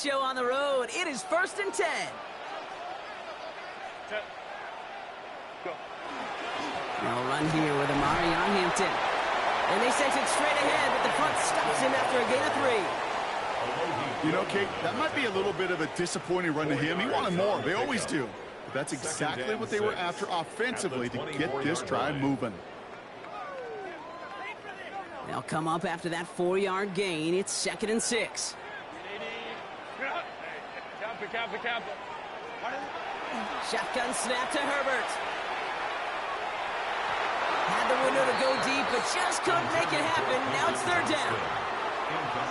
show on the road. It is 1st and 10. They'll run here with Amari on Hampton. And they sent it straight ahead, but the front stops him after a gain of 3. You know, Kate, that might be a little bit of a disappointing run to him. He wanted more. They always do. But that's exactly what they were after offensively to get this drive moving. They'll come up after that 4-yard gain. It's 2nd and 6. Shotgun snap to Herbert. Had the window to go deep, but just couldn't make it happen. Now it's 3rd down.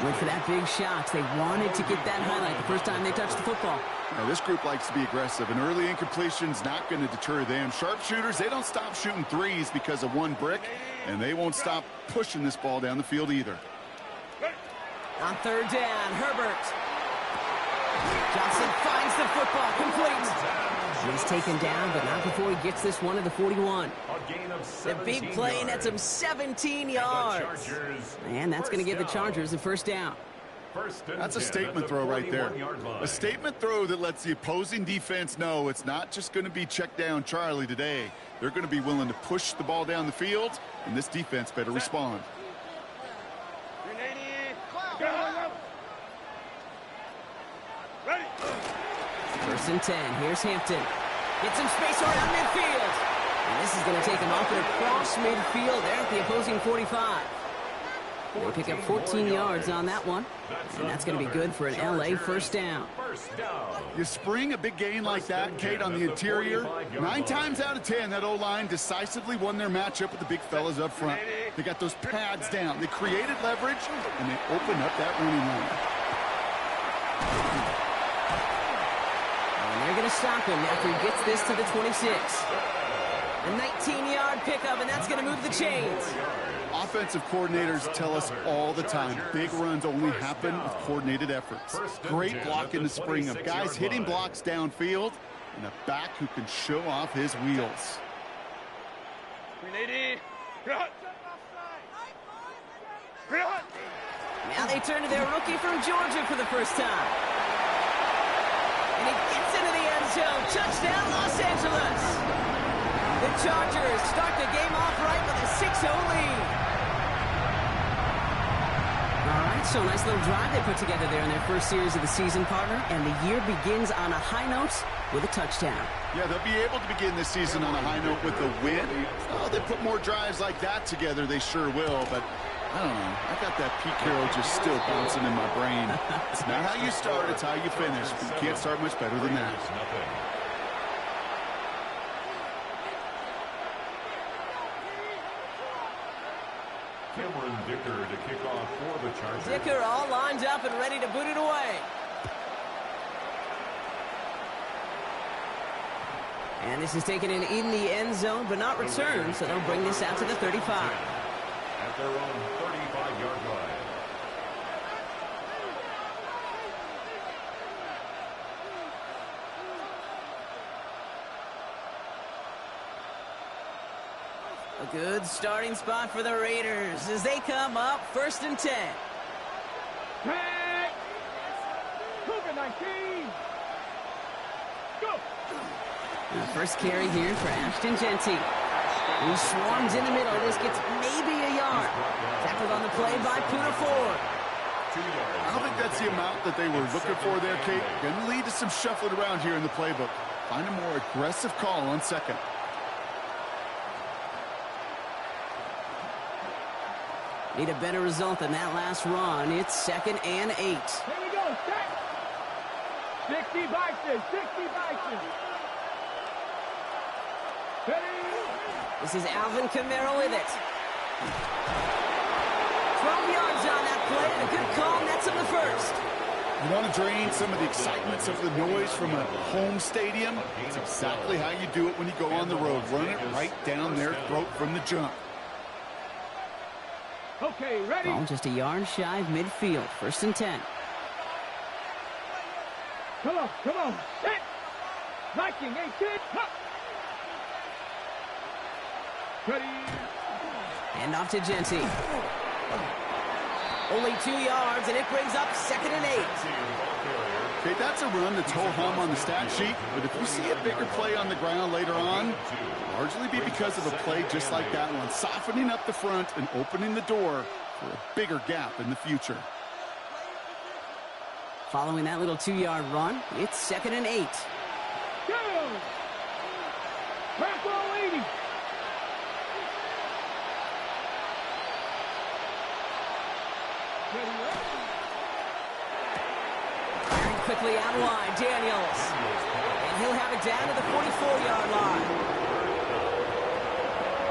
Went for that big shot. They wanted to get that highlight the first time they touched the football. Now, this group likes to be aggressive, and early incompletion's not going to deter them. Sharpshooters, they don't stop shooting threes because of one brick, and they won't stop pushing this ball down the field either. On 3rd down, Herbert. Johnson finds the football, complete. He's taken down, but not before he gets this one to the 41. The big play nets him 17 yards. And that's going to give the Chargers a 1st down. That's a statement throw right there. A statement throw that lets the opposing defense know it's not just going to be check down Charlie today. They're going to be willing to push the ball down the field, and this defense better respond. 1st and 10. Here's Hampton. Gets some space around midfield. And this is going to take him off and across midfield there at the opposing 45. They pick up 14 yards on that one. And that's going to be good for an LA 1st down. You spring a big gain like that, Kate, on the interior. 9 times out of 10, that O-line decisively won their matchup with the big fellas up front. They got those pads down. They created leverage, and they opened up that running line. They're going to stop him after he gets this to the 26. A 19-yard pickup, and that's going to move the chains. Offensive coordinators tell us all the time, big runs only happen with coordinated efforts. Great block in the spring of guys hitting blocks downfield, and a back who can show off his wheels. Now they turn to their rookie from Georgia for the first time. And he gets into the end zone. Touchdown, Los Angeles. The Chargers start the game off right with a 6-0 lead. All right, so a nice little drive they put together there in their first series of the season, partner. And the year begins on a high note with a touchdown. Yeah, they'll be able to begin this season on a high note with a win. Oh, they put more drives like that together, they sure will. But I don't know. I got that Pete Carroll just still bouncing in my brain. It's not how you start, it's how you finish. But you can't start much better than that. Cameron Dicker to kick off for the Chargers. Dicker all lined up and ready to boot it away. And this is taken in the end zone, but not returned, so they'll bring this out to the 35. At their own 35-yard line. A good starting spot for the Raiders as they come up 1st and 10. Go! The first carry here for Ashton Jeanty. He swarms in the middle. This gets maybe a yard. Tackled on the play by Poona Ford. I don't think that's the amount that they were looking for there, Kate. Going to lead to some shuffling around here in the playbook. Find a more aggressive call on 2nd. Need a better result than that last run. It's 2nd and 8. Here we go, set. 60 Bison, 60 Bison. Ready? This is Alvin Kamara with it. 12 yards on that play, and a good call nets him the first. You want to drain some of the excitement, some of the noise from a home stadium? It's exactly how you do it when you go on the road. Run it right down their throat from the jump. Okay, ready? Ball just a yard shy of midfield. 1st and 10. Come on, come on. Set. Viking, 18. Huh. Ready? Hand off to Jeanty. Only 2 yards, and it brings up 2nd and 8. Okay, that's a run that's ho-hum on the stat sheet, but if you see a bigger play on the ground later on, largely be because of a play just like that one, softening up the front and opening the door for a bigger gap in the future. Following that little 2-yard run, it's 2nd and 8. Go! Back row 80. Firing quickly out wide, Daniels. And he'll have it down to the 44-yard line.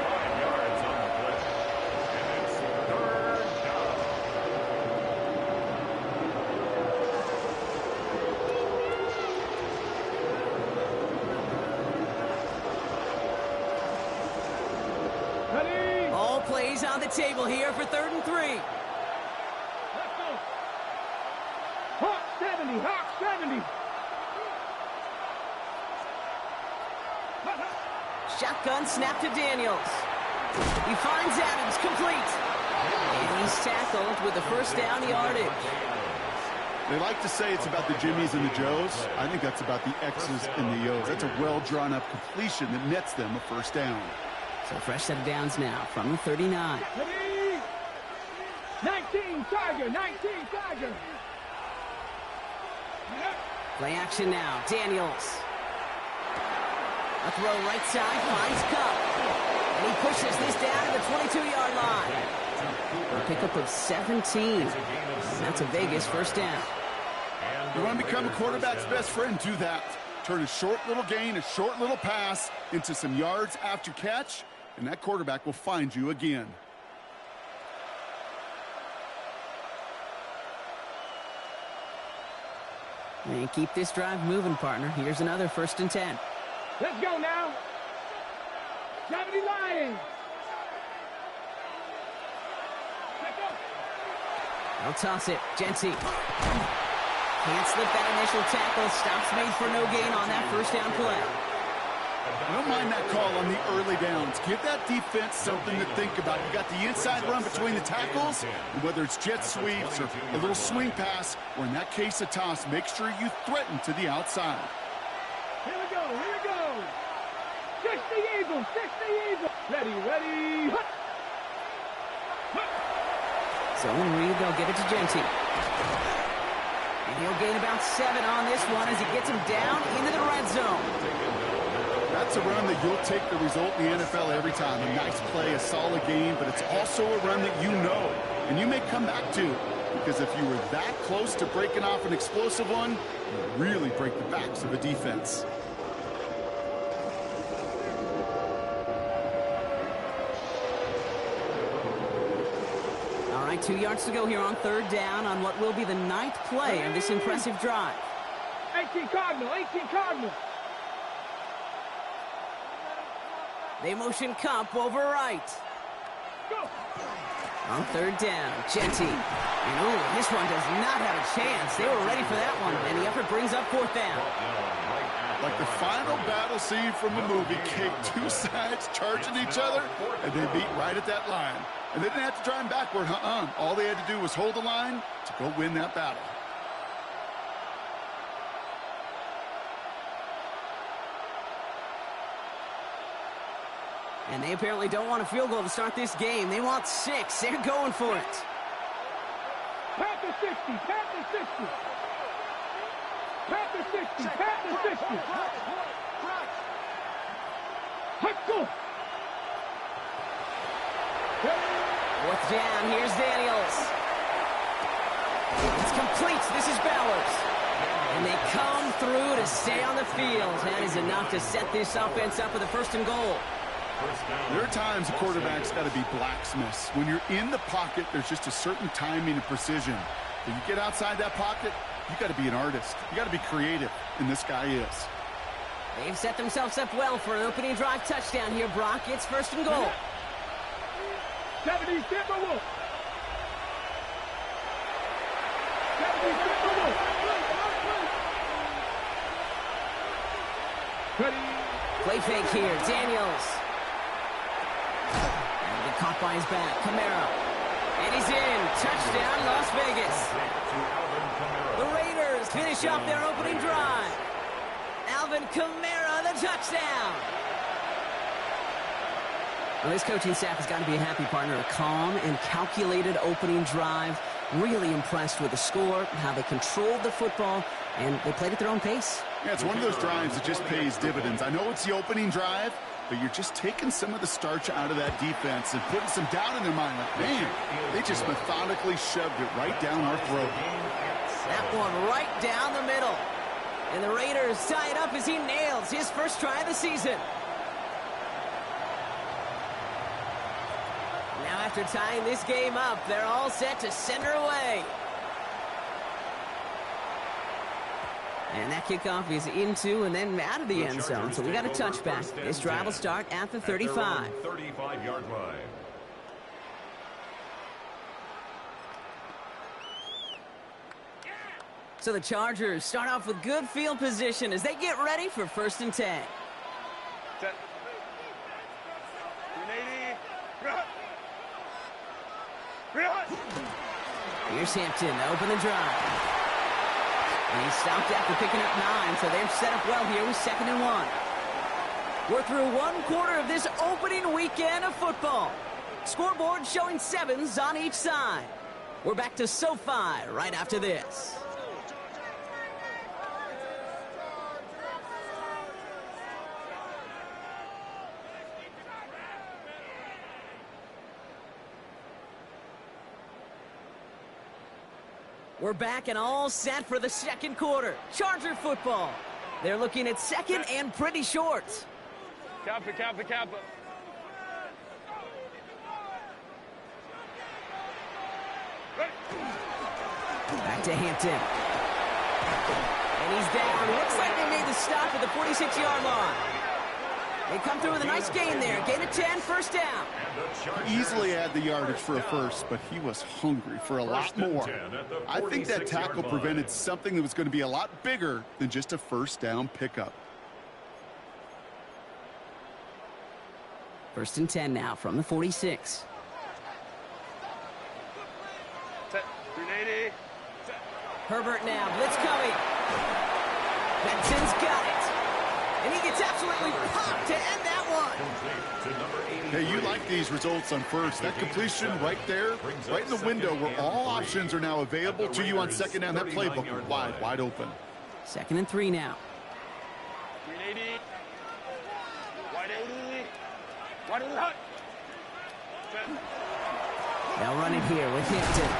5 yards on the play. And it's 3rd down. Ready? All plays on the table here for 3rd and 3. Let's go. Hawk 70. Hawk 70. Shotgun snap to Daniels. He finds Adams, complete. And he's tackled with the first down yardage. They like to say it's about the Jimmies and the Joes. I think that's about the X's and the O's. That's a well-drawn-up completion that nets them a first down. So fresh set of downs now from the 39. Ready? 19 Tiger. 19 Tiger. Play action now, Daniels. A throw right side, finds Cup. And he pushes this down to the 22-yard line. A pickup of 17. That's a Vegas first down. You want to become a quarterback's best friend? Do that. Turn a short little gain, a short little pass into some yards after catch, and that quarterback will find you again. And keep this drive moving, partner. Here's another 1st and 10. Let's go now. 70 Lions. Let's go. They'll toss it. Genty. Can't slip that initial tackle. Stops made for no gain on that first down play. I don't mind that call on the early downs. Give that defense something to think about. You got the inside run between the tackles, and whether it's jet sweeps or a little swing pass, or in that case a toss, make sure you threaten to the outside. Here we go. Here we go. 60 Eagles. 60 Eagles. Ready. Ready. Hut. Hut. Zone read, they'll get it to Genty. And he'll gain about 7 on this one as he gets him down into the red zone. That's a run that you'll take the result in the NFL every time. A nice play, a solid game, but it's also a run that you know and you may come back to, because if you were that close to breaking off an explosive one, you really break the backs of a defense. All right, 2 yards to go here on 3rd down on what will be the 9th play of this impressive drive. 18 Cardinal. 18 Cardinal. They motion Cup over right. Go. On 3rd down, Genty. And ooh, this one does not have a chance. They were ready for that one, and the effort brings up 4th down. Like the final battle scene from a movie, Kate, 2 sides charging each other, and they beat right at that line. And they didn't have to drive them backward, All they had to do was hold the line to go win that battle. And they apparently don't want a field goal to start this game. They want 6. They're going for it. Panther 60. Panther 60. Panther 60. Panther 60. Let's go. 4th down. Here's Daniels. It's complete. This is Bowers. And they come through to stay on the field. That is enough to set this offense up with a 1st and goal. There are times a quarterback's got to be blacksmiths. When you're in the pocket, there's just a certain timing and precision. When you get outside that pocket, you got to be an artist. You got to be creative, and this guy is. They've set themselves up well for an opening drive touchdown here, Brock. It's 1st and goal. 70 Timberwolves. 70 Timberwolves. Ready. Play fake here. Daniels. And get caught by his back. Camaro. And he's in. Touchdown, Las Vegas. The Raiders Broncos finish off their opening drive. Alvin Kamara, the touchdown. Well, this coaching staff has got to be a happy partner. A calm and calculated opening drive. Really impressed with the score, how they controlled the football, and they played at their own pace. Yeah, it's one of those drives that just pays dividends. I know it's the opening drive, but you're just taking some of the starch out of that defense and putting some doubt in their mind. Like, man, they just methodically shoved it right down our throat. That one right down the middle. And the Raiders tie it up as he nails his first try of the season. Now after tying this game up, they're all set to send her away. And that kickoff is into and then out of the end zone. So we got a touchback. This drive will start at the 35. 35-yard line. So the Chargers start off with good field position as they get ready for 1st and 10. Set. 380. Here's Hampton to open the drive. And he's stopped after picking up 9, so they're set up well here with 2nd and 1. We're through 1 quarter of this opening weekend of football. Scoreboard showing 7s on each side. We're back to SoFi right after this. We're back and all set for the 2nd quarter. Charger football. They're looking at 2nd and pretty short. Kappa. Back to Hampton. And he's down. Looks like they made the stop at the 46-yard line. They come through with a nice gain there. Gain of 10, 1st down. Easily had the yardage for a first, but he was hungry for a lot more. I think that tackle prevented something that was going to be a lot bigger than just a 1st down pickup. 1st and 10 now from the 46. Set. 380. Set. Herbert now. Blitz coming. Benson's got it. And he gets absolutely popped to end that one. Hey, you like these results on 1st. That completion right there, right in the window where all options are now available to you on 2nd down. That playbook wide open. 2nd and 3 now. 380. Wide 80. Wide 80. Set. They'll run it here with Hampton.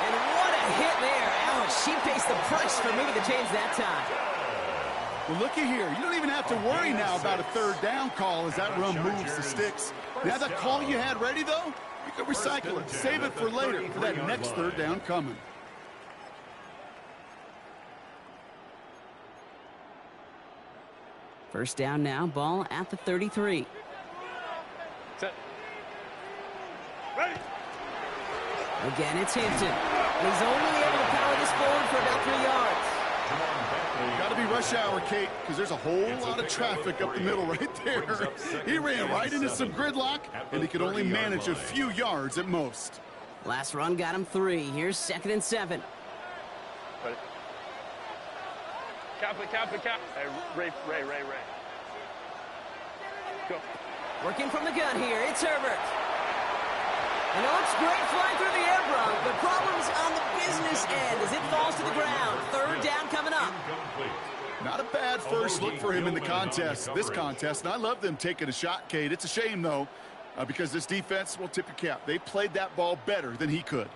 And what a hit there. Ouch, she pays the price for moving the chains that time. Well, looky here. You don't even have to worry now about a 3rd down call as that run moves the sticks. Now that call you had ready, though, you can recycle it. Save it for later for that next 3rd down coming. First down now, ball at the 33. Set. Ready. Again, it's Hampton. And he's only able to power this forward for about 3 yards. Got to be rush hour, Kate, because there's a whole lot of traffic up the middle right there. He ran right into some gridlock, and he could only manage a few yards at most. Last run got him 3. Here's 2nd and 7. Ready. Kappa. Hey, Ray. Go. Working from the gun here, it's Herbert. And it looks great flying through the air, Bronk, but problems on the business end as it falls to the ground. 3rd down coming up. Not a bad first look for him in the contest, this contest, and I love them taking a shot, Kate. It's a shame, though, because this defense will tip your cap. They played that ball better than he could.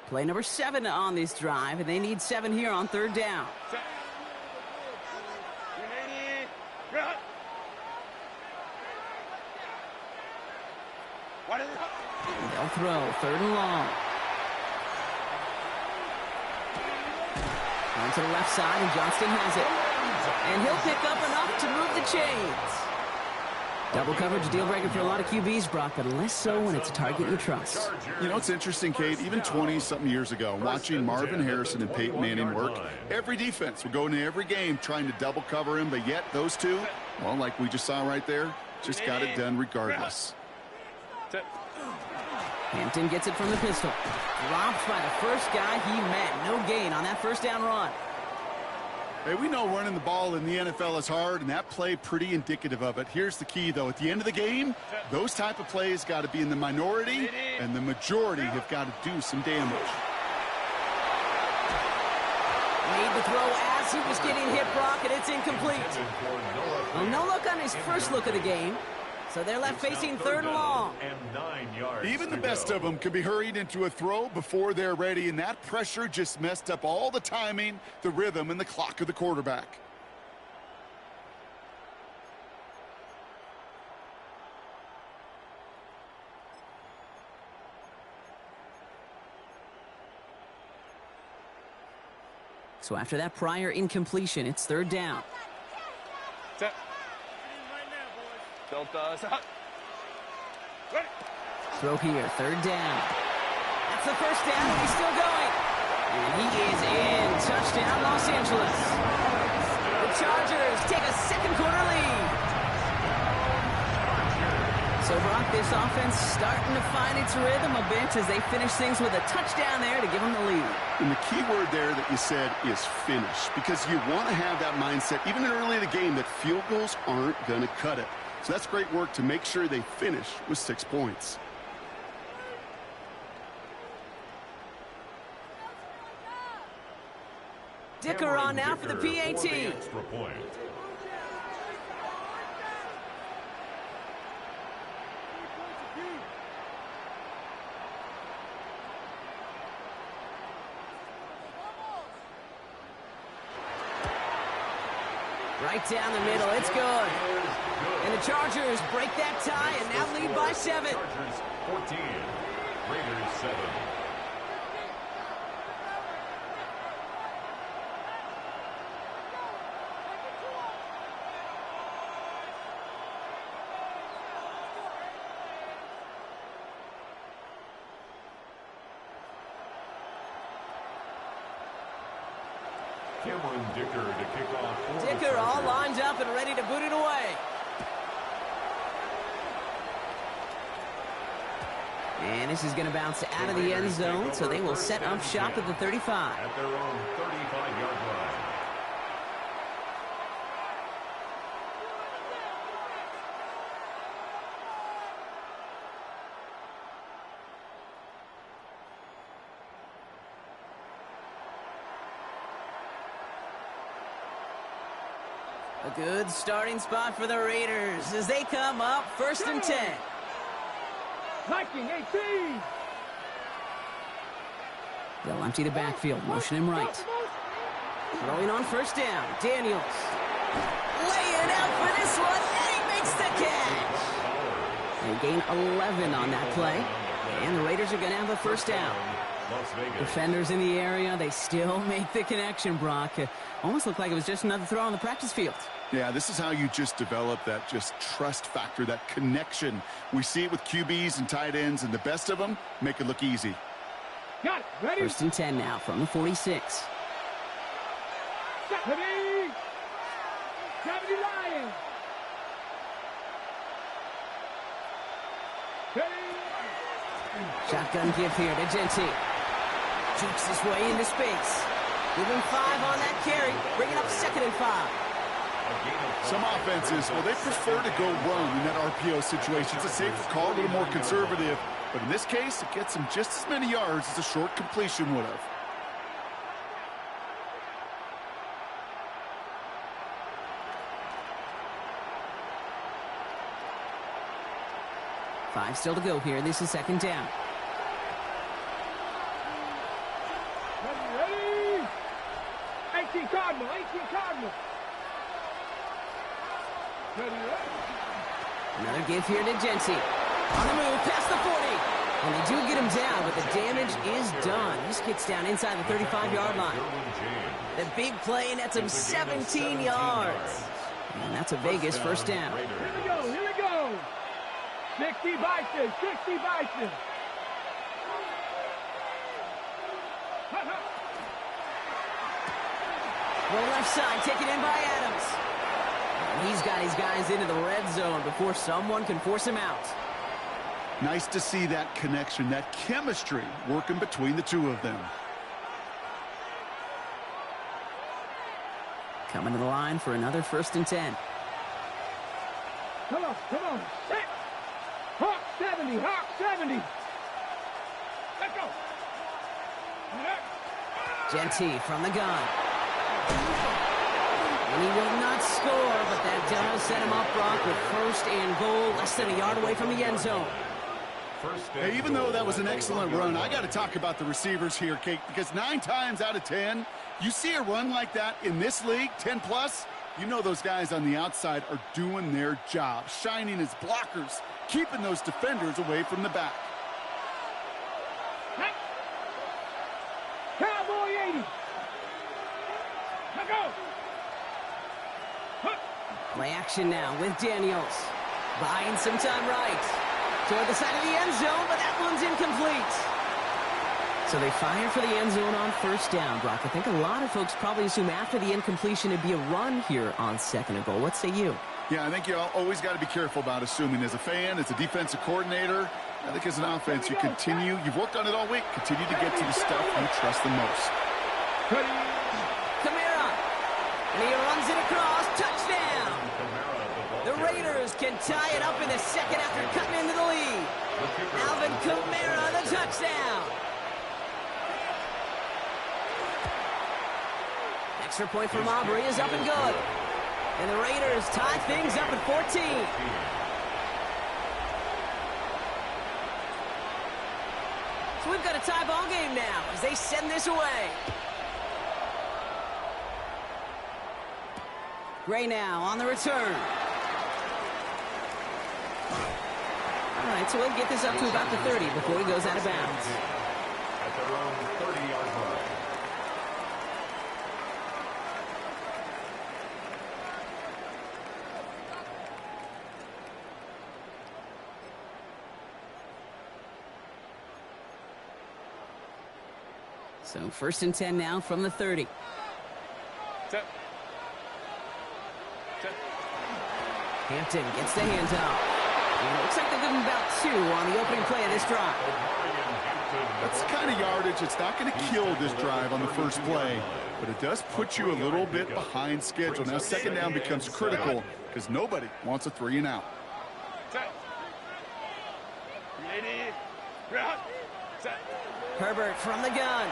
Play number 7 on this drive, and they need 7 here on 3rd down. Set. 380. Run. Wide 80. They'll throw 3rd and long. On to the left side, and Johnston has it. And he'll pick up enough to move the chains. Double coverage, a deal breaker for a lot of QBs, Brock, but less so when it's a target you trust. You know, it's interesting, Kate, even 20-something years ago, watching Marvin Harrison and Peyton Manning work, every defense would go into every game trying to double cover him, but yet those two, well, like we just saw right there, just got it done regardless. Hampton gets it from the pistol. Dropped by the first guy he met. No gain on that first down run. Hey, we know running the ball in the NFL is hard, and that play pretty indicative of it. Here's the key, though. At the end of the game, those type of plays got to be in the minority, and the majority have got to do some damage. Made the throw as he was getting hit, Brock, and it's incomplete. Well, no look on his first look of the game. So they're left facing third and long. Even the best of them can be hurried into a throw before they're ready, and that pressure just messed up all the timing, the rhythm, and the clock of the quarterback. So after that prior incompletion, it's third down. Set. Throw here, third down. That's the first down, and he's still going. And he is in. Touchdown, Los Angeles. The Chargers take a second quarter lead. So, Brock, this offense starting to find its rhythm a bit as they finish things with a touchdown there to give them the lead. And the key word there that you said is finish, because you want to have that mindset, even early in the game, that field goals aren't going to cut it. So that's great work to make sure they finish with 6 points. Dicker on now for the PAT. Right down the middle, it's good. And the Chargers break that tie and now lead by 7. Chargers 14, Raiders 7. Cameron Dicker to kick off. Dicker all lined up and ready to boot it away. And this is going to bounce out of the end zone, so they will set up shop at the 35. At their own 35-yard line. A good starting spot for the Raiders as they come up first and 10. Viking 18. They'll empty the backfield, motion him right. Throwing on first down, Daniels. Laying out for this one, and he makes the catch. They gain 11 on that play, and the Raiders are going to have a first down. Defenders in the area, they still make the connection, Brock. Almost looked like it was just another throw on the practice field. Yeah, this is how you just develop that just trust factor, that connection. We see it with QBs and tight ends, and the best of them make it look easy. Got it. Ready? First and 10 now from the 46. Ready. 70 Lions. Ready. Shotgun give here to Genty. Jukes his way into space. Give him 5 on that carry. Bring it up second and 5. Some offenses, well, they prefer to go run in that RPO situation. It's a safer call, a little more conservative. But in this case, it gets them just as many yards as a short completion would have. Five still to go here. This is second down. Ready. 18 Cardinal. 18 Cardinal. Ready. Another give here to Genty. On the move, past the 40. And they do get him down, but the damage is done. This gets down inside the 35-yard line. The big play nets him 17 yards. And that's a Vegas first down. Here we go. Here we go. 60 Bison, 60 Bison. Well, left side, taken in by Adams. And he's got his guys into the red zone before someone can force him out. Nice to see that connection, that chemistry working between the two of them. Coming to the line for another 1st and 10. Come on, set. Hawk 70, Hawk 70. Let's go. Genty from the gun. And he will not score, but that does set him up, Brock, with 1st and goal, less than a yard away from the end zone. Hey, even though that was an excellent run, I got to talk about the receivers here, Kate, because 9 times out of 10, you see a run like that in this league, 10 plus, you know those guys on the outside are doing their job, shining as blockers, keeping those defenders away from the back. Cowboy 80. Let's go. Play action now with Daniels. Buying some time right. Toward the side of the end zone, but that one's incomplete. So they fire for the end zone on 1st down, Brock. I think a lot of folks probably assume after the incompletion it'd be a run here on 2nd and goal. What say you? Yeah, I think you always got to be careful about assuming. As a fan, as a defensive coordinator, I think as an offense, you've worked on it all week, continue to get to the stuff you trust the most. Kamara, and he runs it across, touchdown! The Raiders can tie it up in the 2nd after cutting into the lead. Alvin Kamara, the touchdown! Extra point from Aubrey is up and good. And the Raiders tie things up at 14. So we've got a tie ball game now as they send this away. Gray now on the return. All right, so we'll get this up to about the 30 before he goes out of bounds. At their own 30-yard line. So 1st and 10 now from the 30. Set. Hampton gets the handoff. And it looks like they're giving about 2 on the opening play of this drive. That's the kind of yardage. It's not going to kill this drive on the first play, but it does put you a little bit behind schedule. Now 2nd down becomes critical because nobody wants a 3 and out. Herbert from the gun.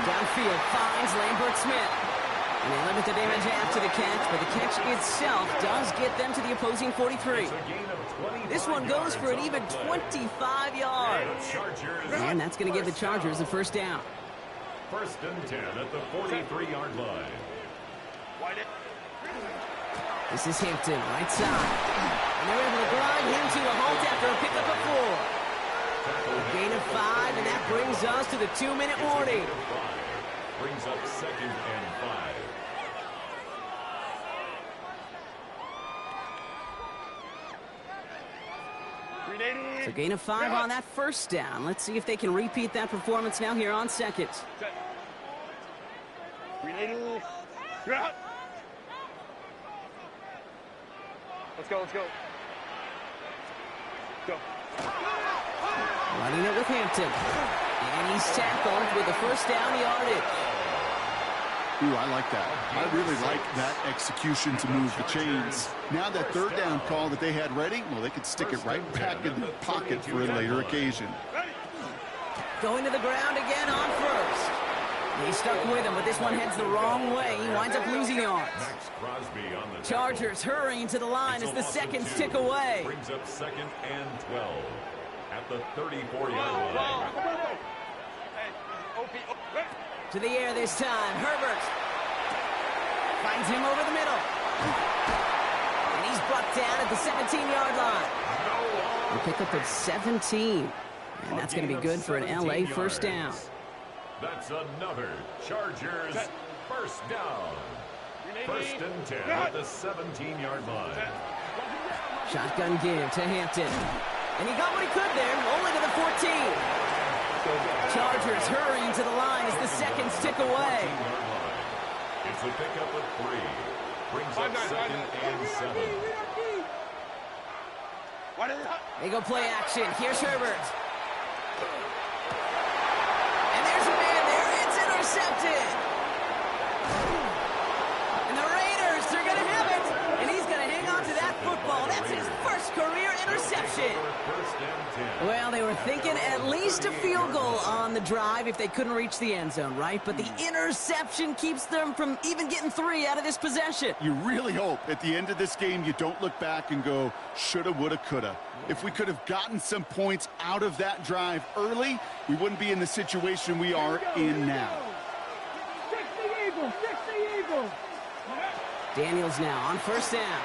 Downfield finds Lambert Smith. And they limit the damage after the catch, but the catch itself does get them to the opposing 43. This one goes for an even 25 yards. And that's going to give the Chargers the 1st down. 1st and 10 at the 43-yard line. This is Hampton, right side. And they're able to grind him to a halt after a pickup of 4. A gain of 5, and that brings us to the 2-minute warning. Brings up 2nd and 5. So gain of 5 on that 1st down. Let's see if they can repeat that performance now here on 2nd. Let's go, let's go. Go. Running it with Hampton. And he's tackled with the 1st down yardage. Ooh, I like that. I really like that execution to move the chains. Now that 3rd down call that they had ready, well, they could stick it right back in the pocket for a later occasion. Going to the ground again on 1st. He stuck with him, but this one heads the wrong way. He winds up losing yards. Chargers hurrying to the line as the seconds tick away. Brings up 2nd and 12 at the 34-yard line. To the air this time. Herbert finds him over the middle. And he's brought down at the 17-yard line. A pickup of 17. And that's going to be good for an LA 1st down. That's another Chargers 1st down. First and 10 at the 17-yard line. Shotgun give to Hampton. And he got what he could there, only to the 14. Chargers hurrying to the line as the seconds tick away. It's a pickup of 3. Brings up second and 7. They go play action. Here's Herbert. And there's a man there. It's intercepted. And the Raiders, they're going to have it. And he's going to hang on to that football. That's his first career interception. Well, they were thinking at least a field goal on the drive if they couldn't reach the end zone, right? But the interception keeps them from even getting 3 out of this possession. You really hope at the end of this game you don't look back and go, shoulda, woulda, coulda. If we could have gotten some points out of that drive early, we wouldn't be in the situation we are in now. 60 Eagles, 60 Eagles. Daniels now on first down.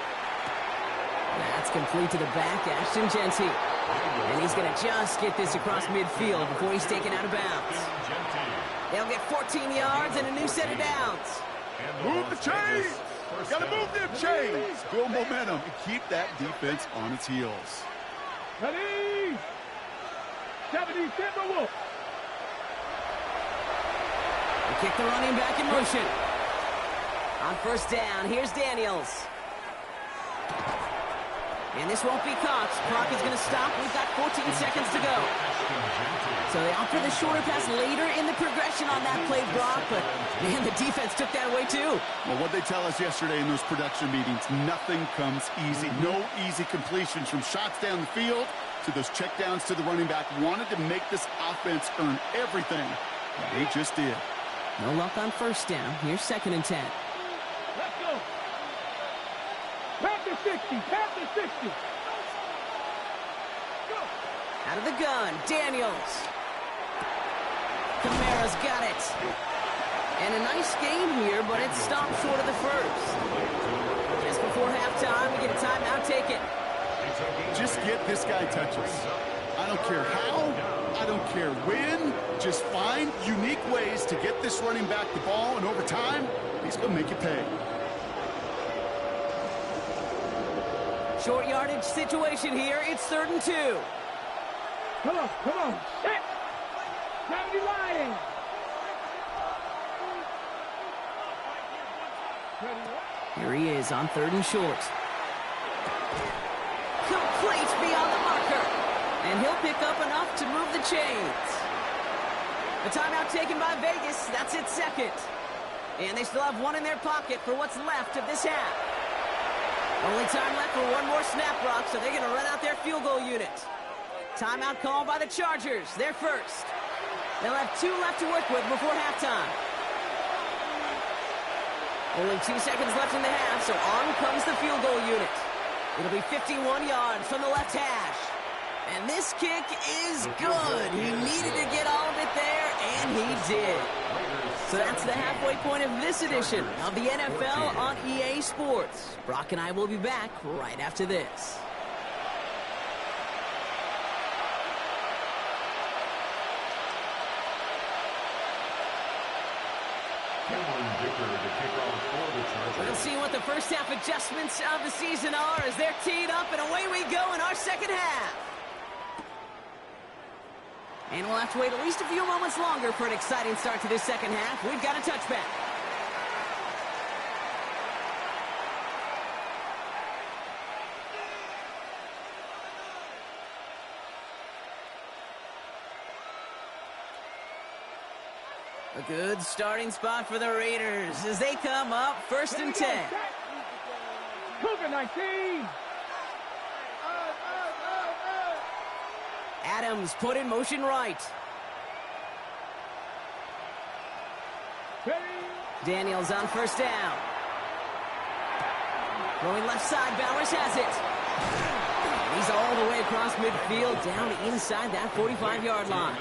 That's complete to the back, Ashton Jeanty. And he's going to just get this across midfield before he's taken out of bounds. They'll get 14 yards and a new set of downs. Move the chains! Got to move them chains! Build momentum and keep that defense on its heels. Ready? 70 Timberwolves. They kick the running back in motion. On first down, here's Daniels. And this won't be caught. Clock is going to stop. We've got 14 seconds to go. So they opt for the shorter pass later in the progression on that play, Brock. But, man, the defense took that away, too. Well, what they tell us yesterday in those production meetings, nothing comes easy. No easy completions from shots down the field to those checkdowns to the running back. Wanted to make this offense earn everything. They just did. No luck on first down. Here's second and 10. Let's go. Back to 60. Back to 60. Go. Out of the gun, Daniels. Kamara's got it. And a nice game here, but it stopped short of the first. Just before halftime, we get a timeout taken. Just get this guy touches. I don't care how, I don't care when. Just find unique ways to get this running back the ball, and over time, he's going to make you pay. Short yardage situation here. It's 3rd and 2. Come on, come on. Set. 70 Lions. Here he is on 3rd and short. Complete beyond the marker. And he'll pick up enough to move the chains. A timeout taken by Vegas. That's its second. And they still have one in their pocket for what's left of this half. Only time left for one more snap, Brock, so they're going to run out their field goal unit. Timeout called by the Chargers. They're first. They'll have 2 left to work with before halftime. Only 2 seconds left in the half, so on comes the field goal unit. It'll be 51 yards from the left hash. And this kick is good. He needed to get all of it there, and he did. So that's the halfway point of this edition of the NFL on EA Sports. Brock and I will be back right after this. Let's see what the first half adjustments of the season are as they're teed up, and away we go in our second half. And we'll have to wait at least a few moments longer for an exciting start to this second half. We've got a touchback. A good starting spot for the Raiders as they come up 1st and 10. Cougar 19. Adams put in motion right. Daniels on first down. Going left side, Bowers has it. He's all the way across midfield, down inside that 45-yard line.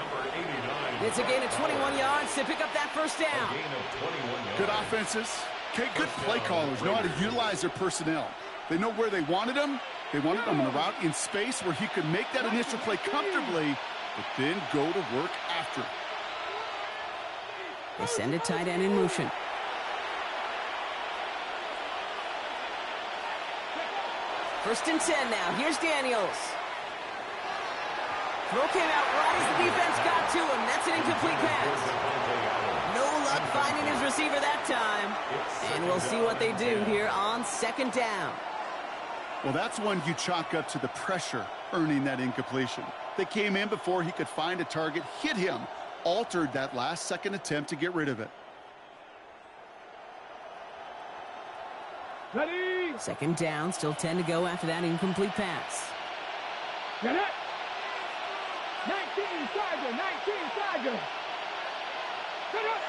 It's a gain of 21 yards to pick up that first down. Good offenses. Okay, good play callers know how to utilize their personnel. They know where they wanted them. They wanted him on a route in space where he could make that initial play comfortably, but then go to work after. They send a tight end in motion. First and 10 now. Here's Daniels. Throw came out right as the defense got to him. That's an incomplete pass. No luck finding his receiver that time. And we'll see what they do here on second down. Well, that's one you chalk up to the pressure earning that incompletion. They came in before he could find a target, hit him, altered that last-second attempt to get rid of it. Ready? Second down, still 10 to go after that incomplete pass. Get it. 19 Tiger, 19 Tiger. Get up.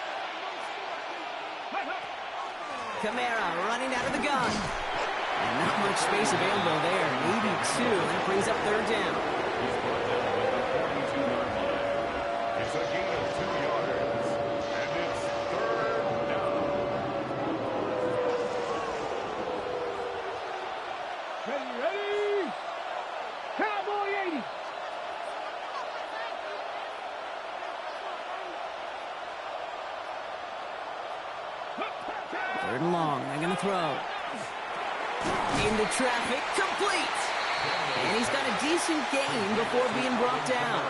Kamara running out of the gun. And not much space available there. 82. That brings up third down. He's brought down at the 42-yard line. It's a gain of 2 yards. And it's third down. Ready? Cowboy 80. Third and long. They're going to throw. Into traffic. Complete. And he's got a decent gain before being brought down.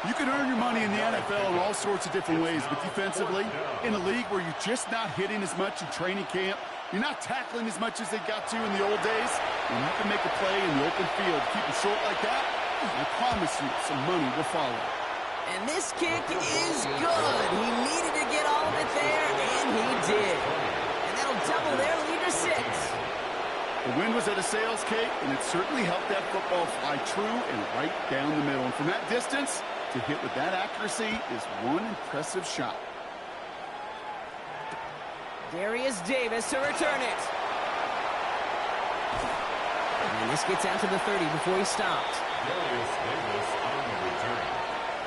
You can earn your money in the NFL in all sorts of different ways, but defensively, in a league where you're just not hitting as much in training camp, you're not tackling as much as they got to in the old days, and you can make a play in the open field, keep it short like that, I promise you some money will follow. And this kick is good. He needed to get all of it there, and he did. And that'll double their lead to 6. The wind was at a sails, Kate, and it certainly helped that football fly true and right down the middle. And from that distance, to hit with that accuracy is one impressive shot. Darius Davis to return it. And this gets out to the 30 before he stopped. Darius Davis on the return.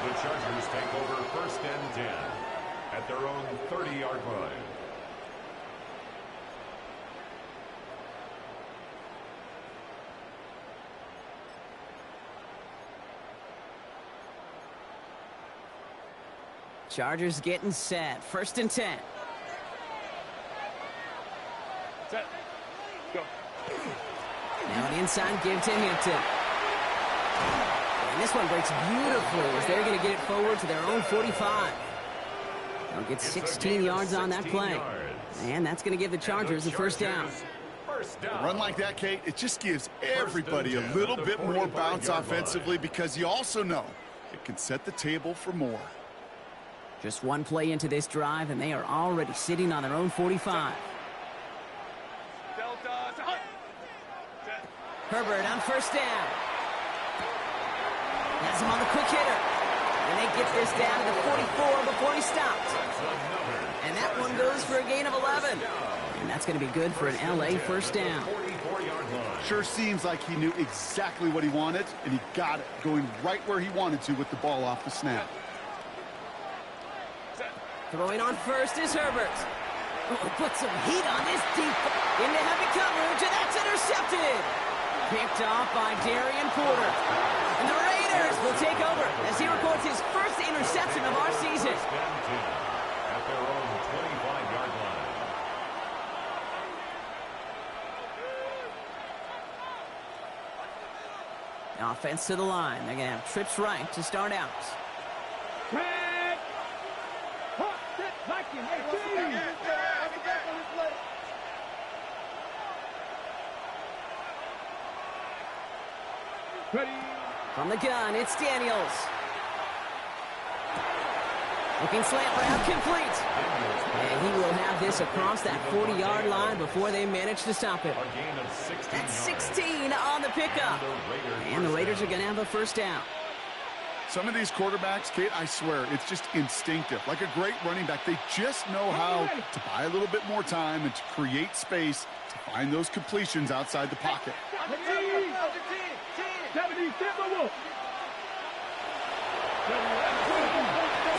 The Chargers take over first and 10 at their own 30-yard line. Chargers getting set. First and 10. Set. Go. Now an inside give to Hinton. And this one breaks beautifully as they're going to get it forward to their own 45. They'll get 16 yards on that play. And that's going to give the Chargers a first down. A run like that, Kate, it just gives everybody a little bit more bounce offensively because you also know it can set the table for more. Just one play into this drive, and they are already sitting on their own 45. Herbert on first down. Has him on the quick hitter. And they get this down to the 44 before he stopped. And that one goes for a gain of 11. And that's going to be good for an LA first down. Sure seems like he knew exactly what he wanted, and he got it, going right where he wanted to with the ball off the snap. Throwing on first is Herbert. Oh, put some heat on this deep into heavy coverage, and that's intercepted. Picked off by Darian Porter. And the Raiders will take over as he records his first interception of our season. At their own 25-yard line. Offense to the line. They're going to have trips right to start out. Ready. From the gun, it's Daniels. Looking slant route, complete. And he will have this across that 40-yard line before they manage to stop it. That's 16 on the pickup. And the Raiders are going to have a first down. Some of these quarterbacks, Kate, I swear, it's just instinctive. Like a great running back, they just know how to buy a little bit more time and to create space to find those completions outside the pocket.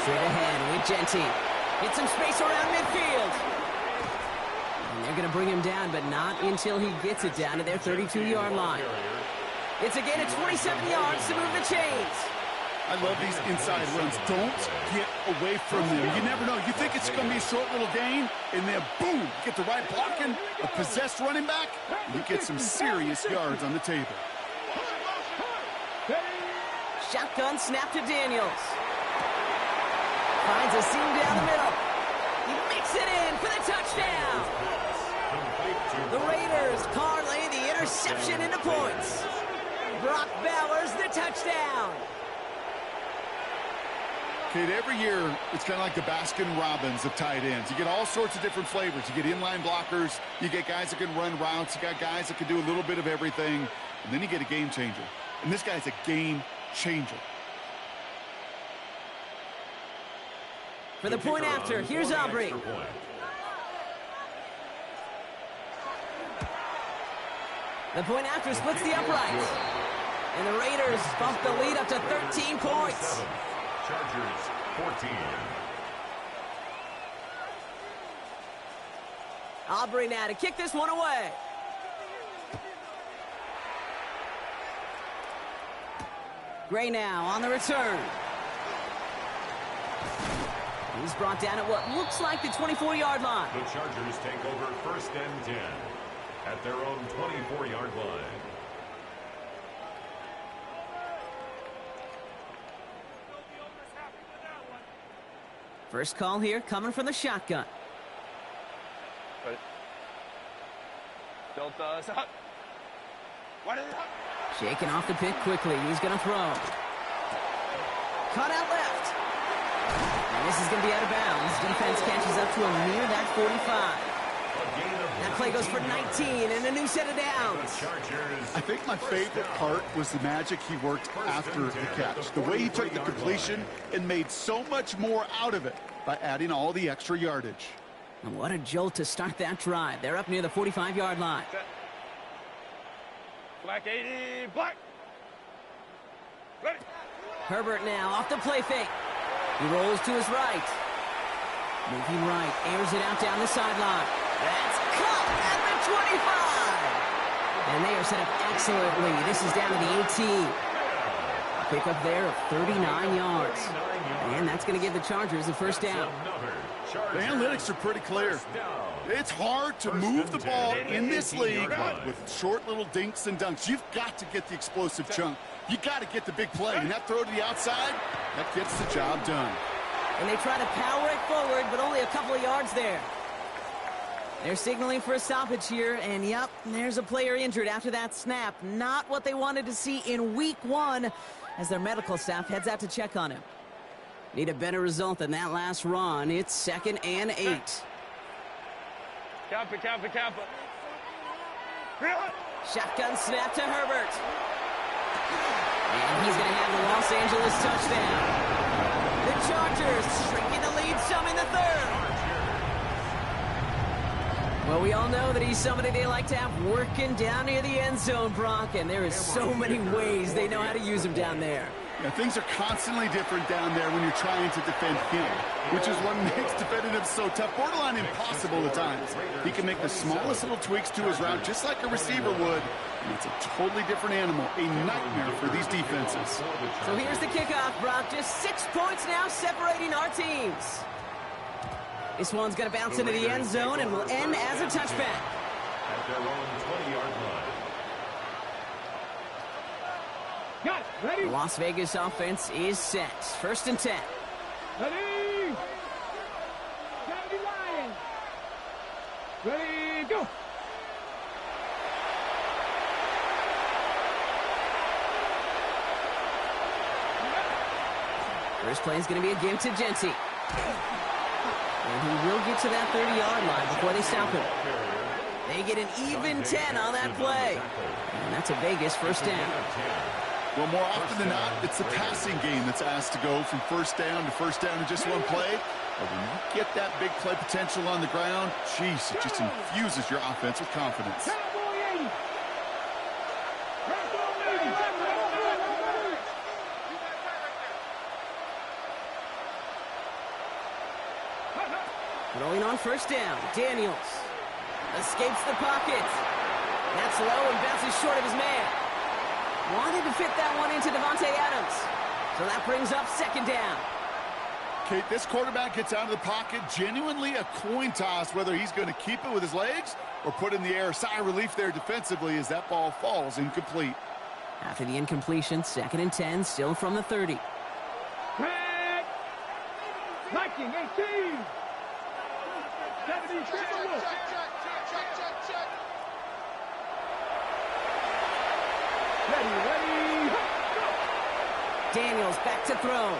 Straight ahead with Genty. Get some space around midfield. And they're going to bring him down, but not until he gets it down to their 32-yard line. It's a gain of 27 yards to move the chains. I love these inside runs. Don't get away from them. You never know. You think it's going to be a short little gain, and then boom, get the right blocking, a possessed running back, and you get some serious yards on the table. Shotgun snap to Daniels. Finds a seam down the middle. He makes it in for the touchdown. The Raiders parlay the interception into points. Brock Bowers the touchdown. Kate, every year, it's kind of like the Baskin-Robbins of tight ends. You get all sorts of different flavors. You get inline blockers. You get guys that can run routes. You got guys that can do a little bit of everything. And then you get a game changer. And this guy's a game changer. For the point after, here's Aubrey. The point after splits the uprights. And the Raiders bump the lead up to 13 points. Chargers 14. Aubrey now to kick this one away. Gray now on the return. He's brought down at what looks like the 24-yard line. The Chargers take over 1st and 10 at their own 24-yard line. First call here coming from the shotgun. Shaking off the pick quickly. He's going to throw. Cut out left. And this is going to be out of bounds. Defense catches up to him near that 45. That play goes for 19 and a new set of downs. I think my favorite part was the magic he worked after the catch. The way he took the completion and made so much more out of it by adding all the extra yardage. And what a jolt to start that drive. They're up near the 45-yard line. Black 80, black. Ready. Herbert now off the play fake. He rolls to his right. Moving right, airs it out down the sideline. That's caught at the 25. And they are set up excellently. This is down to the 18. Pick up there of 39 yards. And that's going to give the Chargers a first down. The analytics are pretty clear. It's hard to move the ball in this league with short little dinks and dunks. You've got to get the explosive chunk. You got to get the big play. And that throw to the outside, that gets the job done. And they try to power it forward, but only a couple of yards there. They're signaling for a stoppage here, and yep, there's a player injured after that snap. Not what they wanted to see in week 1 as their medical staff heads out to check on him. Need a better result than that last run. It's 2nd and 8. Kappa. Shotgun snap to Herbert. And he's going to have the Los Angeles touchdown. The Chargers shrinking the lead some in the 3rd. Well, we all know that he's somebody they like to have working down near the end zone, Brock, and there is so many ways they know how to use him down there. Yeah, things are constantly different down there when you're trying to defend him, which is what makes defending him so tough, borderline impossible at times. He can make the smallest little tweaks to his route just like a receiver would, and it's a totally different animal, a nightmare for these defenses. So here's the kickoff, Brock. Just 6 points now separating our teams. This one's going to bounce into the end zone and will end as a touchback. At their own 20-yard line. Got it. Ready. The Las Vegas offense is set. 1st and 10. Ready. Kennedy Lions. Ready, go. First play is going to be a give to Genty. And he will get to that 30-yard line before they stop him. They get an even 10 on that play. And that's a Vegas first down. Well, more often than not, it's the passing game that's asked to go from first down to first down in just one play. But when you get that big play potential on the ground, geez, it just infuses your offense with confidence. Cowboy 80. Rolling on first down, Daniels escapes the pocket. That's low and bounces short of his man. Wanted to fit that one into Devontae Adams. So that brings up second down. Kate, this quarterback gets out of the pocket, genuinely a coin toss whether he's going to keep it with his legs or put in the air. Sigh of relief there defensively as that ball falls incomplete. After the incompletion, 2nd and 10, still from the 30. Back. Liking 18. 70. Ready. Daniels back to throw.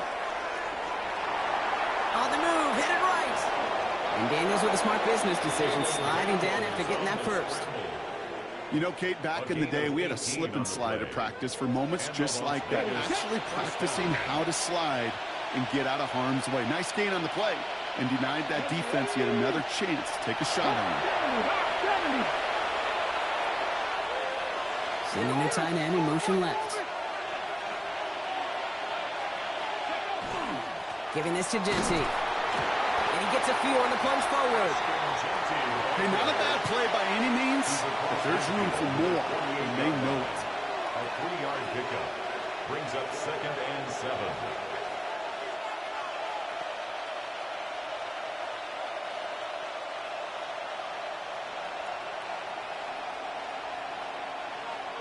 On the move, hit it right. And Daniels with a smart business decision, sliding down after getting that first. You know, Kate, back in the day, we had a slip and slide at practice for moments just like that. Actually practicing how to slide and get out of harm's way. Nice gain on the play and denied that defense yet another chance to take a shot on it. Sending the tight end in motion left. Giving this to Genty. And he gets a few on the plunge forward. Hey, not a bad play by any means, but there's room for more, and they know it. A 3-yard pickup brings up 2nd and 7.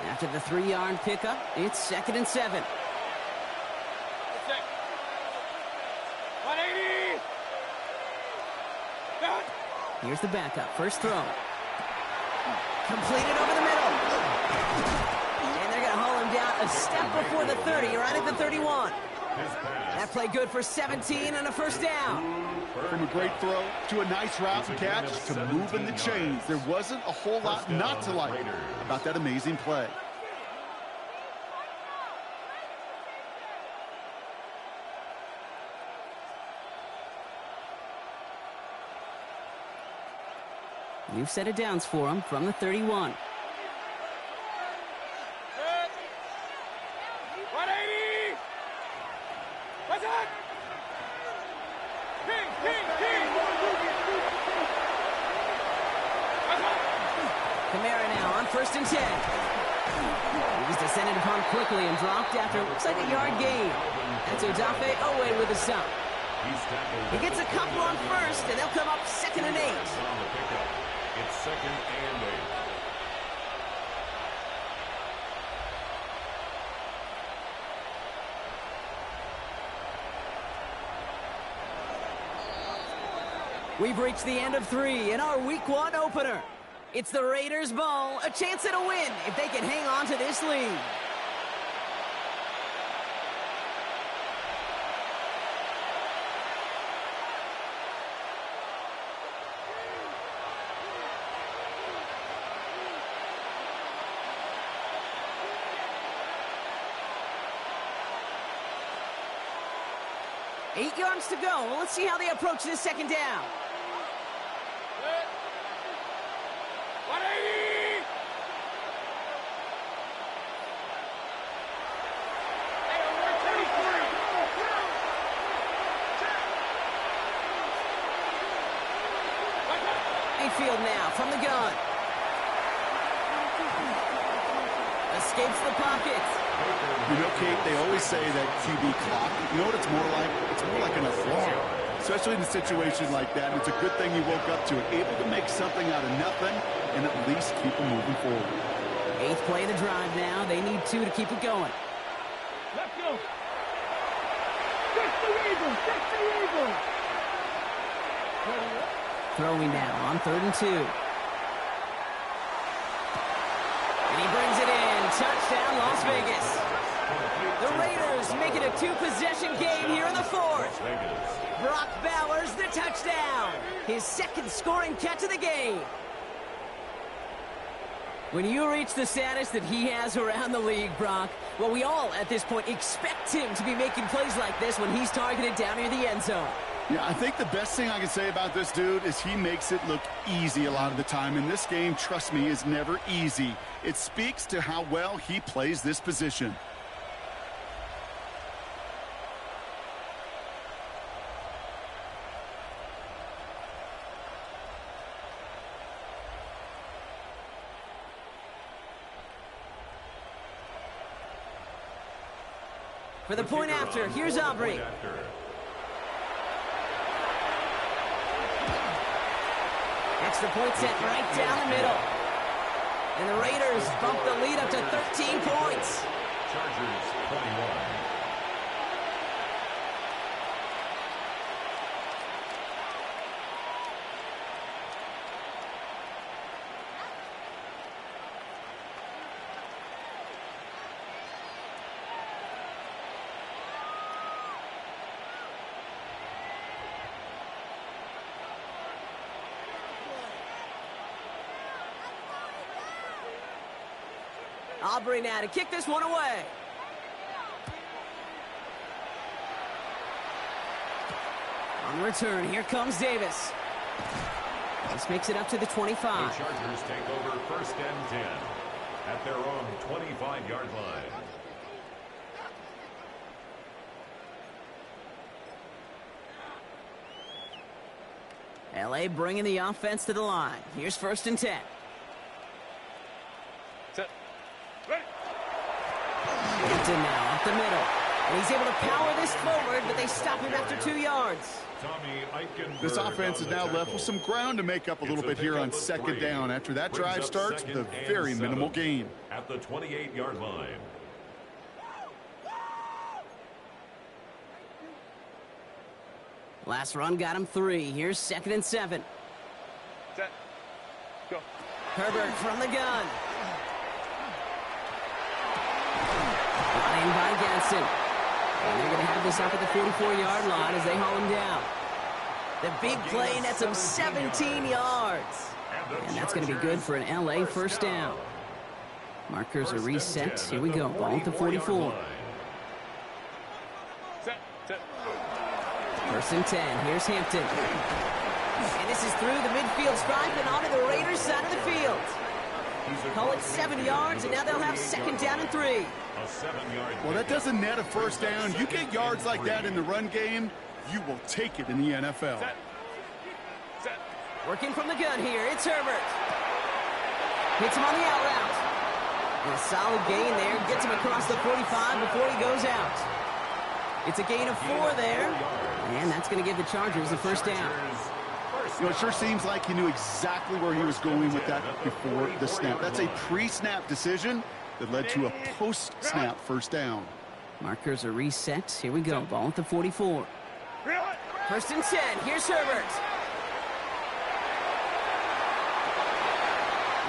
After the 3-yard pickup, it's 2nd and 7. 180. Here's the backup. First throw. Completed over the middle. And they're going to haul him down a step before the 30, right at the 31. That play good for 17 and a first down. From a great throw to a nice route and catch to moving the chains. There wasn't a whole lot not to like about that amazing play. New set of downs for him from the 31. 180. What's that? King. Kamara now on 1st and 10. He was descended upon quickly and dropped after looks like a yard gain. That's Odafe Owe with a stop. He gets a couple on 1st, and they'll come up 2nd and 8. It's 2nd and 8. We've reached the end of 3 in our Week 1 opener. It's the Raiders' ball, a chance at a win if they can hang on to this lead. Eight yards to go. Let's see how they approach this second down. 180. Mayfield now from the gun. Escapes the pocket. You know, Kate, they always say that QB clock, you know what it's more like? It's more like an alarm, especially in a situation like that. And it's a good thing you woke up to it, able to make something out of nothing and at least keep them moving forward. 8th play of the drive now. They need 2 to keep it going. Let's go. 60 Eagles. Throwing now on 3rd and 2. And he brings it in. Touchdown, Las Vegas. The Raiders make it a 2-possession game here in the 4th. Brock Bowers, the touchdown. His 2nd scoring catch of the game. When you reach the status that he has around the league, Brock, well, we all at this point expect him to be making plays like this when he's targeted down near the end zone. Yeah, I think the best thing I can say about this dude is he makes it look easy a lot of the time. And this game, trust me, is never easy. It speaks to how well he plays this position. For the point after, here's Aubrey. Extra point set right down the middle. And the Raiders bump the lead up to 13 points. Chargers 21. Aubrey now to kick this one away. On the return, here comes Davis. This makes it up to the 25. The Chargers take over 1st and 10 at their own 25-yard line. LA bringing the offense to the line. Here's 1st and 10. Hampton now up the middle. And he's able to power this forward, but they stop him after 2 yards. This offense is now left with some ground to make up a little bit here on 2nd down after that drive starts with a very minimal gain. At the 28-yard line. Last run got him 3. Here's 2nd and 7. Set. Go. Herbert from the gun. Brought in by Gadsden. And they're going to have this up at the 44-yard line as they haul him down. The big play nets him 17 yards. And that's going to be good for an LA 1st down. Markers are reset. Here we go. Ball at the 44. Set. Set. 1st and 10. Here's Hampton. And this is through the midfield stripe and onto the Raiders' side of the field. Call it 7 yards, and now they'll have 2nd down and 3. Well, that doesn't net a 1st down. You get yards like that in the run game, you will take it in the NFL. Set. Set. Working from the gun here, it's Herbert. Hits him on the out route. And a solid gain there, gets him across the 45 before he goes out. It's a gain of 4 there, and that's going to give the Chargers the 1st down. You know, it sure seems like he knew exactly where he was going with that before the snap. That's a pre-snap decision that led to a post-snap 1st down. Markers are reset. Here we go. Ball at the 44. 1st and 10. Here's Herbert.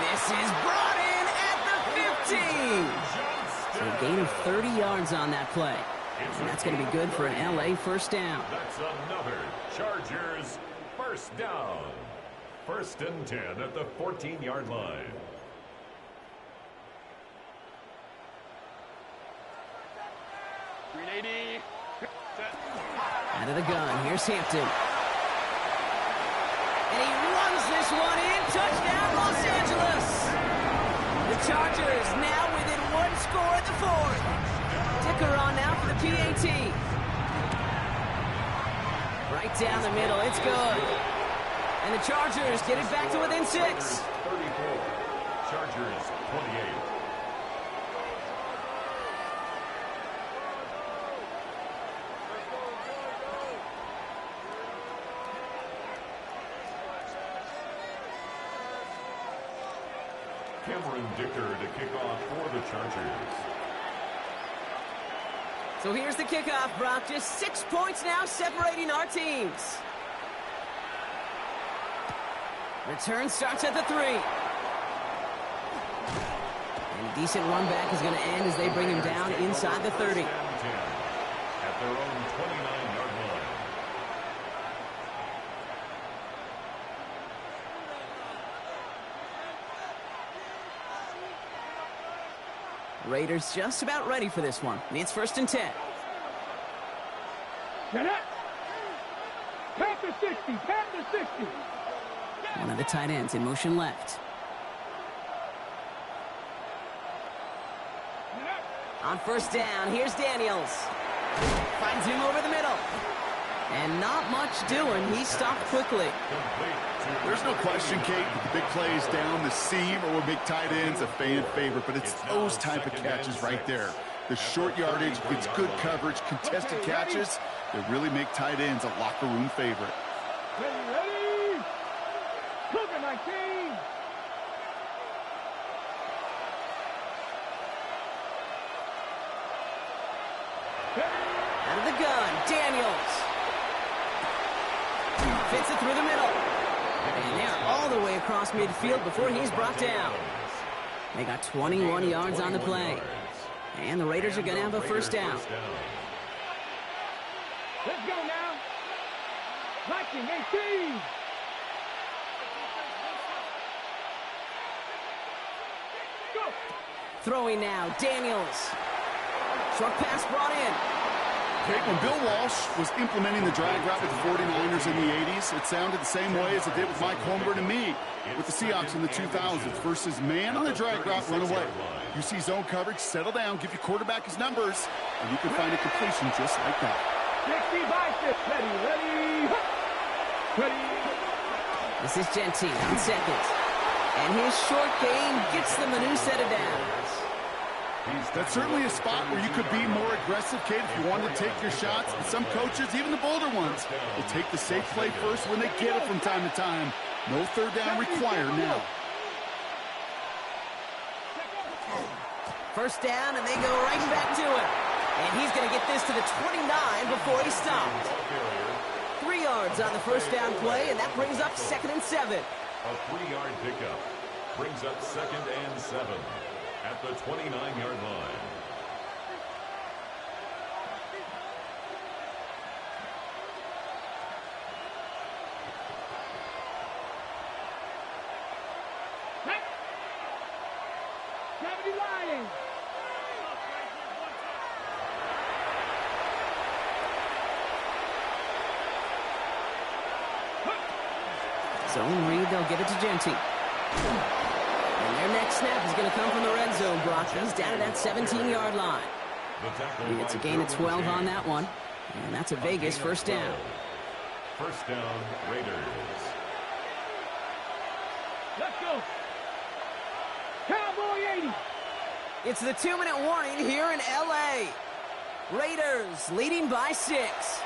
This is brought in at the 15. So a gain of 30 yards on that play. And that's going to be good for an LA 1st down. That's another Chargers 1st down. 1st and 10 at the 14-yard line. Out of the gun, here's Hampton. And he runs this one in. Touchdown, Los Angeles. The Chargers now within 1 score at the 4th. Dicker on now for the PAT. Right down the middle, it's good. And the Chargers get it back to within 6. 34. Chargers 28. Cameron Dicker to kick off for the Chargers. So here's the kickoff, Brock. Just 6 points now separating our teams. Return starts at the 3. And a decent run back is going to end as they bring him down inside the 30. At their own 29-yard line. Raiders just about ready for this one. It's 1st and 10. Pat the 60. Pat the 60. One of the tight ends in motion left. On 1st down, here's Daniels. Finds him over the middle. And not much doing. He stopped quickly. There's no question, Kate, that the big plays down the seam or big tight ends a fan favorite, but it's those type of catches right there. The short yardage gets good coverage, contested catches that really make tight ends a locker room favorite. Ready? Cougar 19. Out of the gun, Daniels. Fits it through the middle. And they're all the way across midfield before he's brought down. They got 21 yards on the play. And the Raiders are going to have a first down. Let's go now. Viking 18. Go. Throwing now, Daniels. Short pass brought in. Kate, when Bill Walsh was implementing the drag route with the 49ers in the 80s, it sounded the same way as it did with Mike Holmgren and me with the Seahawks in the 2000s. Versus man on the drag route, run away. You see zone coverage, settle down, give your quarterback his numbers, and you can find a completion just like that. 60 biceps. Ready. Ready. This is Gentine on second. And his short gain gets them a new set of downs. That's certainly a spot where you could be more aggressive, Kate, if you wanted to take your shots. And some coaches, even the bolder ones, will take the safe play first when they get it from time to time. No third down required now. First down, and they go right back to it. And he's going to get this to the 29 before he stopped. 3 yards on the first down play, and that brings up 2nd and 7. A 3-yard pickup brings up 2nd and 7 at the 29-yard line. Zone read, they'll give it to Gentine. And their next snap is going to come from the red zone, Brock. He's down at that 17-yard line. It's a gain of 12 on that one. And that's a Vegas first down. First down, Raiders. Let's go. Cowboy 80. It's the 2-minute warning here in L.A. Raiders leading by 6.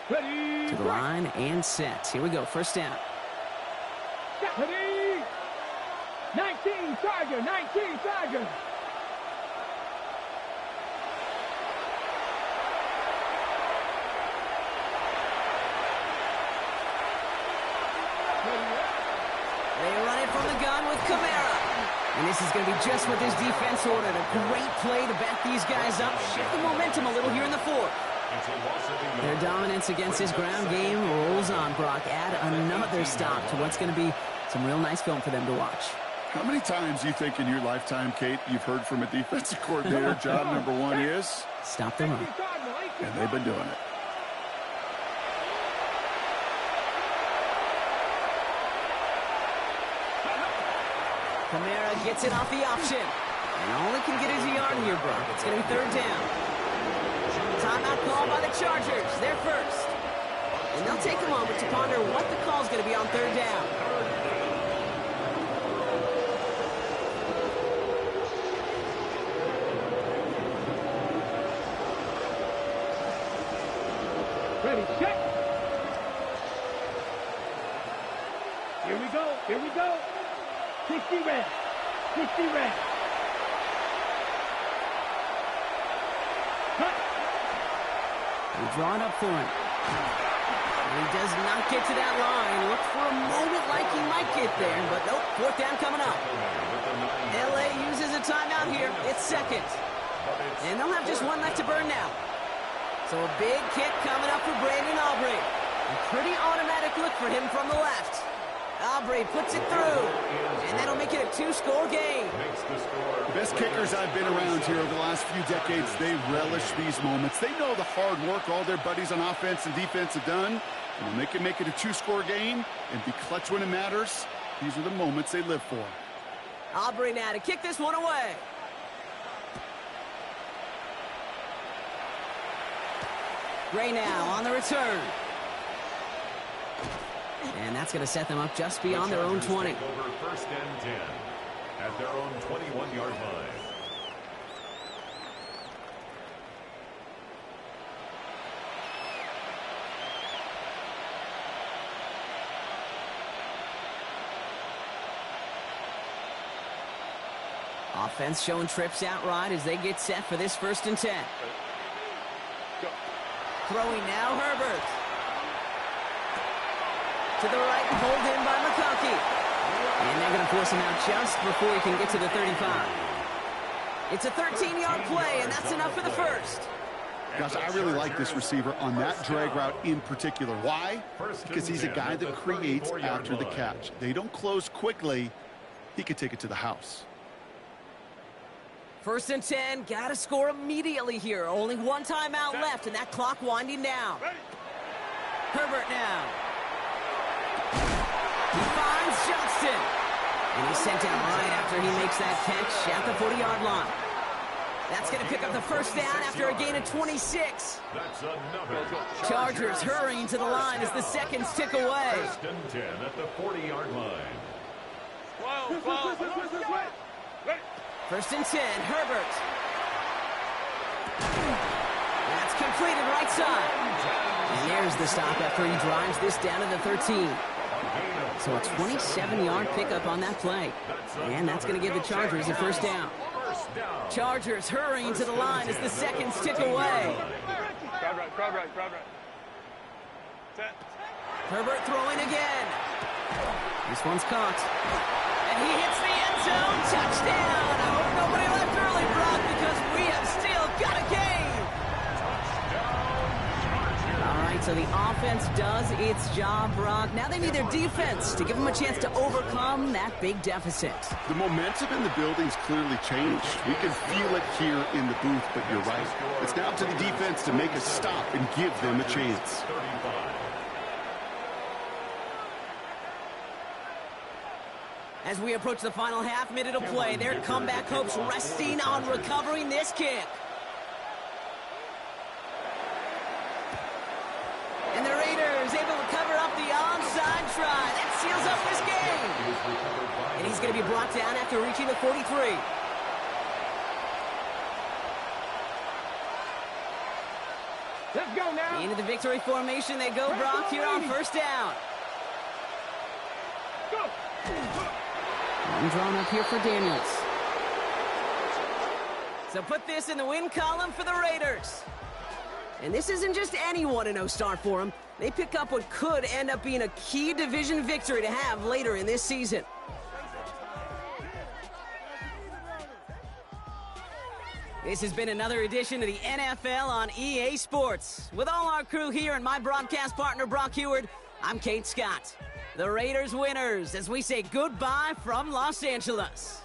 Ready. To the line and set. Here we go. First down. Ready. 19 Tiger. 19 Tiger. They run it from the gun with Kamara. And this is going to be just what this defense ordered. A great play to back these guys up. Shift the momentum a little here in the fourth. Their dominance against this ground game rolls on, Brock. Add another stop to what's going to be some real nice film for them to watch. How many times do you think in your lifetime, Kate, you've heard from a defensive coordinator, job number 1 is? Stop the run. And they've been doing it. Kamara gets it off the option. And all he can get is a yard here, Brock. It's going to be third down. Timeout call by the Chargers. They're first. And they'll take a moment to ponder what the call is going to be on third down. Ready, check. Here we go. Here we go. 60 red. 60 red. Cut. They draw it up for him. And he does not get to that line. Looked for a moment like he might get there, but nope. Fourth down coming up. L.A. uses a timeout here. It's second. And they'll have just one left to burn now. So a big kick coming up for Brandon Aubrey. A pretty automatic look for him from the left. Aubrey puts it through, and that'll make it a 2-score game. The best kickers I've been around here over the last few decades, they relish these moments. They know the hard work all their buddies on offense and defense have done. And when they can make it a 2-score game and be clutch when it matters, these are the moments they live for. Aubrey now to kick this one away. Gray now on the return. And that's going to set them up just beyond their own 20. Take over first and 10 at their own 21-yard line. Offense showing trips out right as they get set for this first and 10. Throwing now, Herbert. To the right, pulled in by McConkey. And they're going to force him out just before he can get to the 35. It's a 13-yard play, and that's enough for the first. Gosh, I really like this receiver on that drag route in particular. Why? Because he's a guy that creates after the catch. They don't close quickly. He could take it to the house. First and 10, got to score immediately here. Only one timeout left, and that clock winding down. Herbert now. He finds Johnston. And he's sent down right after he makes that catch at the 40-yard line. That's going to pick up the first down after a gain of 26. Chargers hurrying to the line as the seconds tick away. First and 10 at the 40-yard line. First and 10, Herbert. That's completed right side. And there's the stop after he drives this down to the 13. So a 27-yard pickup on that play. And that's going to give the Chargers a first down. Chargers hurrying to the line as the seconds tick away. Herbert throwing again. This one's caught. And he hits the end zone. Touchdown. I hope nobody left early, Brock, because we have still got a game. All right, so the offense does its job, Brock. Now they need their defense to give them a chance to overcome that big deficit. The momentum in the building's clearly changed. We can feel it here in the booth, but you're right. It's now to the defense to make a stop and give them a chance. As we approach the final half-minute of play, their comeback hopes resting on recovering this kick. And the Raiders able to cover up the onside try. That seals up this game. And he's going to be brought down after reaching the 43. Let's go now. Into the victory formation they go, Brock, here on first down. Go. And drawn up here for Daniels. So put this in the win column for the Raiders. And this isn't just any 1-0 start for them. They pick up what could end up being a key division victory to have later in this season. This has been another edition of the NFL on EA Sports. With all our crew here and my broadcast partner, Brock Huard, I'm Kate Scott. The Raiders winners as we say goodbye from Los Angeles.